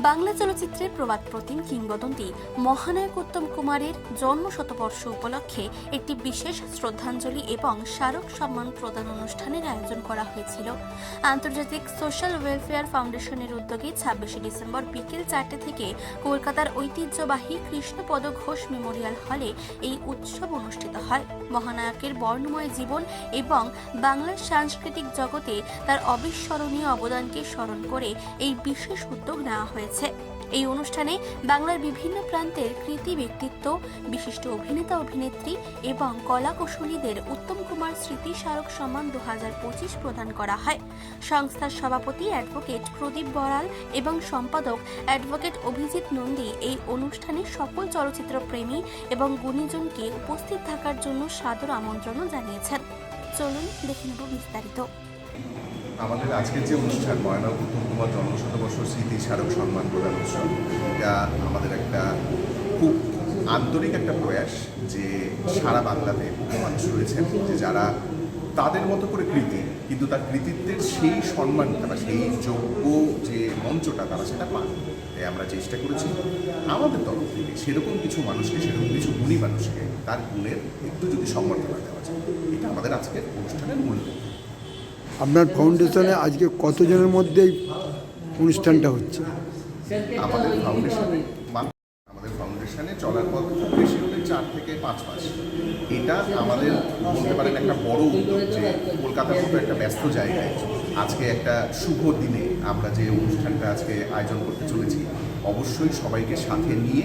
বাংলা চলচ্চিত্রের প্রবাদ প্রতিম কিংবদন্তি মহানায়ক উত্তম কুমারের জন্ম শতবর্ষ উপলক্ষে একটি বিশেষ শ্রদ্ধাঞ্জলি এবং স্মারক সম্মান প্রদান অনুষ্ঠানের আয়োজন করা হয়েছিল। আন্তর্জাতিক সোশ্যাল ওয়েলফেয়ার ফাউন্ডেশনের উদ্যোগে ২৬ ডিসেম্বর বিকেল ৪টে থেকে কলকাতার ঐতিহ্যবাহী কৃষ্ণপদ ঘোষ মেমোরিয়াল হলে এই উৎসব অনুষ্ঠিত হয়। মহানায়কের বর্ণময় জীবন এবং বাংলার সাংস্কৃতিক জগতে তার অবিস্মরণীয় অবদানকে স্মরণ করে এই বিশেষ উদ্যোগ নেওয়া হয়েছে। এই অনুষ্ঠানে বাংলার বিভিন্ন প্রান্তের কৃতি ব্যক্তিত্ব, বিশিষ্ট অভিনেতা অভিনেত্রী এবং কলা কুশলীদের উত্তম কুমার স্মৃতি স্মারক সম্মান ২০২৫ প্রদান করা হয়। সংস্থার সভাপতি অ্যাডভোকেট প্রদীপ বড়াল এবং সম্পাদক অ্যাডভোকেট অভিজিৎ নন্দী এই অনুষ্ঠানে সকল চলচ্চিত্র প্রেমী এবং গুণীজনকে উপস্থিত থাকার জন্য সাদর আমন্ত্রণ জানিয়েছেন। চলুন দেখে নেব বিস্তারিত। আমাদের আজকের যে অনুষ্ঠান মহানায়ক উত্তম কুমার জন্মশতবর্ষ স্মৃতি স্মারক সম্মান প্রদান উৎসব, এটা আমাদের একটা খুব আন্তরিক একটা প্রয়াস যে সারা বাংলাতে মানুষ রয়েছেন যে যারা তাদের মতো করে কৃতি, কিন্তু তার কৃতিত্বের সেই সম্মানটা বা সেই যোগ্য যে মঞ্চটা তারা সেটা পান। তাই আমরা চেষ্টা করেছি আমাদের তরফ থেকে সেরকম কিছু মানুষকে, সেরকম কিছু গুণী মানুষকে তার গুণের একটু যদি সম্বর্ধনা দেওয়া যায়। এটা আমাদের আজকের অনুষ্ঠানের মূল। আপনার ফাউন্ডেশনে আজকে কতজনের মধ্যে এই অনুষ্ঠানটা হচ্ছে? আমাদের ফাউন্ডেশনে চলার পথ খুব বেশি হলে ৪ থেকে ৫ মাস। এটা আমাদের বলতে পারেন একটা বড় উদ্যোগ যে কলকাতার মতো একটা ব্যস্ত জায়গায় আজকে একটা শুভ দিনে আমরা যে অনুষ্ঠানটা আজকে আয়োজন করতে চলেছি, অবশ্যই সবাইকে সাথে নিয়ে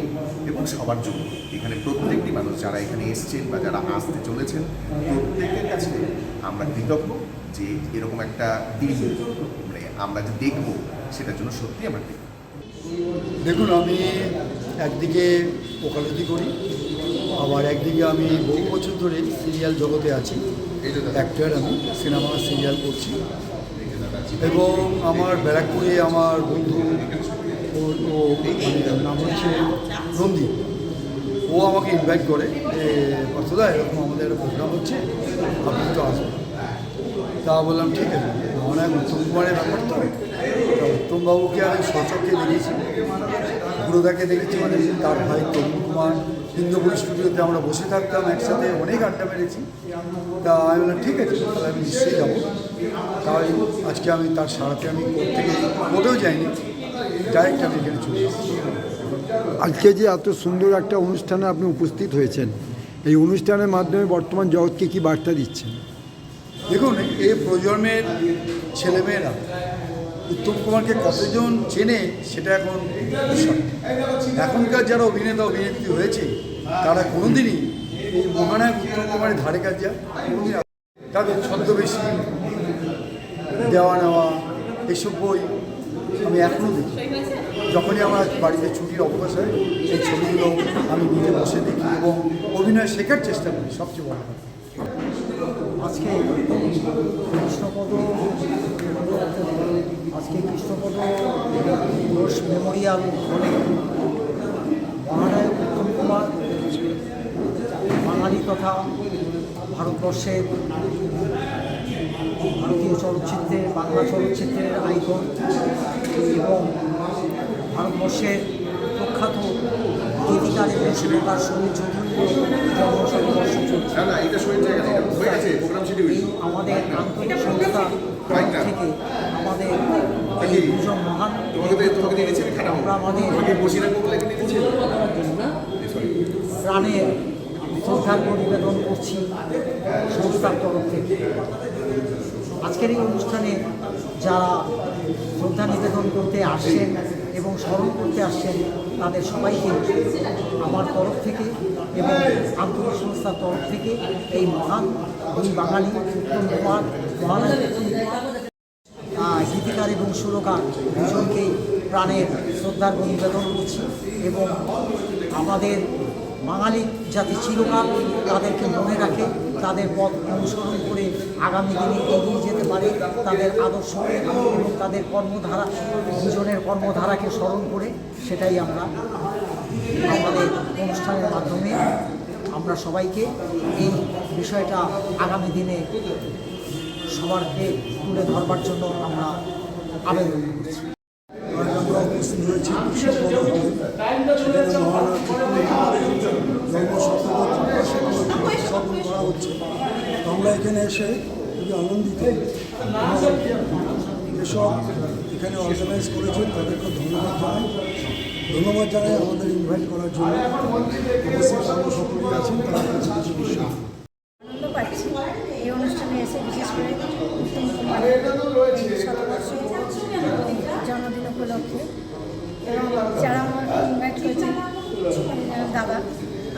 এবং সবার জন্য এখানে প্রত্যেকটি মানুষ যারা এখানে এসছেন বা যারা আসতে চলেছেন প্রত্যেকের কাছে আমরা কৃতজ্ঞ যে এরকম একটা দিন মানে আমরা যে দেখব সেটার জন্য সত্যি আমরা দেখব। দেখুন, আমি একদিকে ওকালতি করি, আবার একদিকে আমি বহু বছর ধরে সিরিয়াল জগতে আছি। অ্যাক্টর, আমি সিনেমা সিরিয়াল করছি এবং আমার ব্যারাকপুরে আমার বন্ধু ও নাম হচ্ছে নন্দী, ও আমাকে ইনভাইট করে যে পার্থদা এরকম আমাদের একটা প্রোগ্রাম হচ্ছে, আপনি তো আসবেন। তা বললাম ঠিক আছে। মহানায়ক উত্তম কুমারের ব্যাপার তো, উত্তমবাবুকে আমি সচক্ষে দেখেছি, গুরুদাকে দেখেছি, মানে তার ভাই তরুণ কুমার ইন্দ্রপুরী স্টুডিওতে আমরা বসে থাকতাম একসাথে, অনেক আড্ডা মেরেছি। তা আমি বললাম ঠিক আছে, তাহলে আমি নিশ্চয়ই যাবো। তাই আজকে আমি তার সারাতে আমি কোর্টেও যাইনি, ডাইরেক্ট আমি এখানে চলে এসেছি। আজকে যে এত সুন্দর একটা অনুষ্ঠানে আপনি উপস্থিত হয়েছেন, এই অনুষ্ঠানের মাধ্যমে বর্তমান জগৎকে কী বার্তা দিচ্ছেন? দেখুন, এই প্রজন্মের ছেলেমেয়েরা উত্তম কুমারকে কতজন চেনে সেটা এখন বিষয়। এখনকার যারা অভিনেতা অভিনেত্রী হয়েছে তারা কোনোদিনই এই মহানায়ক উত্তম কুমারের ধারে কাছে কোনোদিন তাদের ছদ্মবেশী, দেওয়া নেওয়া এইসব বই আমি এখনও দেখি। যখনই আমার বাড়িতে ছুটির অবকাশ হয় সেই ছবিগুলো আমি নিজে বসে দেখি এবং অভিনয় শেখার চেষ্টা করি। সবচেয়ে বড় কথা, আজকে কৃষ্ণপদ ঘোষ মেমোরিয়াল হলে মহানায়ক উত্তম কুমার বাঙালি তথা ভারতবর্ষের ভারতীয় চলচ্চিত্রে, বাংলা চলচ্চিত্রের আইকন এবং ভারতবর্ষের প্রখ্যাত গীতিকার এবং সুরকার সমীর চৌধুরীর জন্মশতবর্ষ চলছে। আমাদের আন্তরিক সংস্থা থেকে আমাদের এই দুজন মহান আমরা আমাদের প্রাণের শ্রদ্ধার্ঘ্য নিবেদন করছি সংস্থার তরফ থেকে। আজকের এই অনুষ্ঠানে যারা শ্রদ্ধা নিবেদন করতে আসছেন এবং স্মরণ করতে আসছেন তাদের সবাইকে আমার তরফ থেকে এবং আন্তরিক সংস্থার তরফ থেকে এই মহান দুই বাঙালি উত্তম কুমার গীতিকার এবং সুরকার দুজনকেই প্রাণের শ্রদ্ধার্ঘ্য নিবেদন করছি এবং আমাদের বাঙালি জাতি চিরকাল তাদেরকে মনে রাখে, তাদের পথ অনুসরণ করে আগামী দিনে এগিয়ে যেতে পারে, তাদের আদর্শকে এবং তাদের কর্মধারা, দুজনের কর্মধারাকে স্মরণ করে সেটাই আমরা আমাদের অনুষ্ঠানের মাধ্যমে আমরা সবাইকে এই বিষয়টা আগামী দিনে সবারকে তুলে ধরবার জন্য আমরা আবেদন করছি। উপস্থিত হয়েছি কৃষ্ণপদ হলে। সেখানে মহানায়ক কুমারের জন্মশতবর্ষ উদযাপন করা হচ্ছে। আমরা এখানে এসে খুবই আনন্দিত। এসব এখানে অর্গানাইজ করেছেন তাদেরকে ধন্যবাদ জানাই আমাদের ইনভাইট করার জন্য। উপস্থিত আরও সকলেই আছেন, তার কাছে কিছু বিষয় আনন্দ পাচ্ছি এই অনুষ্ঠানে এসে, বিশেষ করে উত্তম কুমারের এই শতবর্ষ জন্মদিন উপলক্ষে, এবং যারা আমাকে ইনভাইট করেছেন দাদা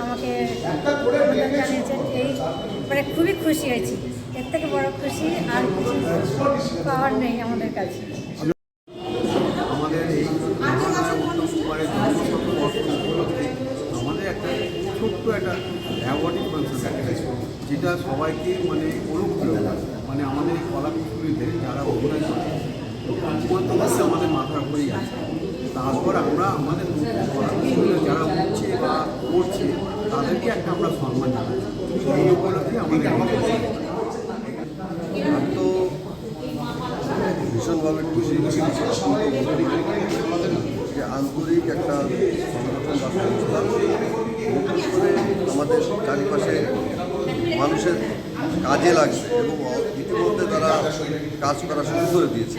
আমাকে আমন্ত্রণ জানিয়েছেন, এই মানে খুবই খুশি হয়েছি। এর থেকে বড় খুশি আর কিছু পাওয়ার নেই আমাদের কাছে। আমাদের এই মহানায়ক উত্তম কুমারের জন্মশতবর্ষ উপলক্ষে আমাদের একটা ছোট্ট একটা অ্যাওয়ার্ডিং ফাংশন রাখা, যেটা সবাইকে মানে অনুপ্রেরণা মানে আমাদের এই কলাকুশলীদের যারা অভিনয় করে প্রত্যেককে আমাদের মাথার উপরেই আছে। তারপর আমরা আমাদের কলাকুশলীরা যারা উঠছে বা করছে তাদেরকে একটা আমরা সম্মান জানাচ্ছি। এই উপলক্ষে আমাদের আমি তো ভীষণভাবে খুশি যে আন্তরিক একটা সংগঠন বা সংস্থা নতুন করে আমাদের চারিপাশে মানুষের কাজে লাগছে এবং ইতিমধ্যে তারা কাজ করা শুরু করে দিয়েছে।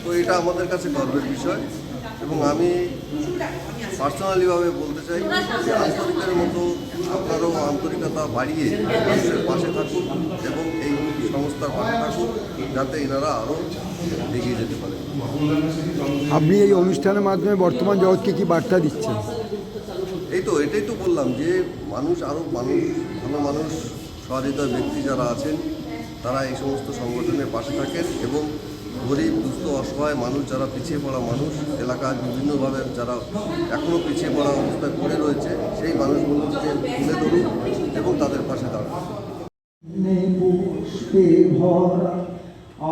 তো এটা আমাদের কাছে গর্বের বিষয়, এবং আমি পার্সোনালিভাবে বলতে চাই যে আন্তরিকের মতো আপনারাও আন্তরিকতা বাড়িয়ে মানুষের পাশে থাকুন এবং এই সংস্থার পাশে থাকুন, যাতে এনারা আরও এগিয়ে যেতে পারে। আপনি এই অনুষ্ঠানের মাধ্যমে বর্তমান জগৎকে কি বার্তা দিচ্ছেন? এটাই তো বললাম যে ভালো মানুষ সহৃদয় ব্যক্তি যারা আছেন তারা এই সমস্ত সংগঠনের পাশে থাকেন, এবং গরিব দুস্থ অসহায় মানুষ যারা পিছিয়ে পড়া মানুষ, এলাকার বিভিন্নভাবে যারা এখনও পিছিয়ে পড়া অবস্থায় পড়ে রয়েছে সেই মানুষগুলোকে তুলে ধরুন এবং তাদের পাশে দাঁড়ান। পুষ্পে ভরা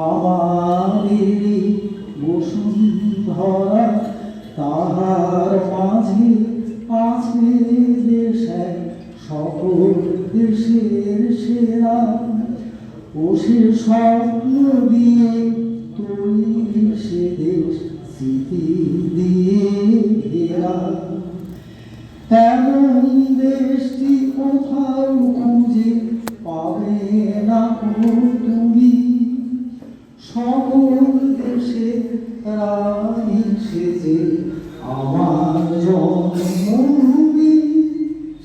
আমাদেরই বসুন্ধরা, তাহার মাঝে আছে দেশে সকল দেশের সেরা, ও সে স্বপ্ন দিয়ে তৈরি সে দেশ স্মৃতি দিয়ে ঘেরা। এমন দেশটি কোথাও খুঁজে পাবে না তুমি, সকল দেশে রানী সেজে আমার জন্মভূমি,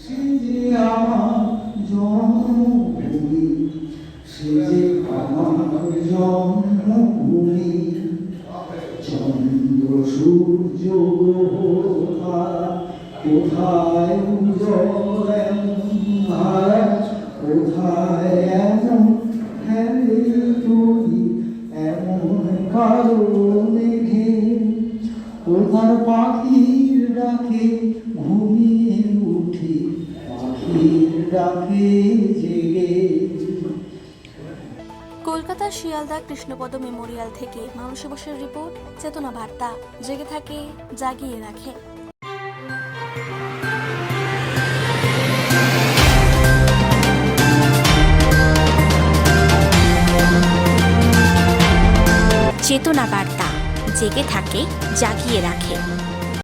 সেজে আমার জন্মভূমি, সেজে আমার জন্মভূমি। চন্দ্র সূর্য তারা কোথায় উজ্জ্বল এমন ধারা, কোথায় এমন খেলে তরি এমন কালো মেঘে, কোথার পাখির ডাকে ঘুমিয়ে উঠি পাখির ডাকে জেগে। কলকাতার শিয়ালদা কৃষ্ণপদ মেমোরিয়াল থেকে মানসী বসুর রিপোর্ট, চেতনা বার্তা। জেগে থাকে, জাগিয়ে রাখে। চেতনা বার্তা, জেগে থাকে, জাগিয়ে রাখে।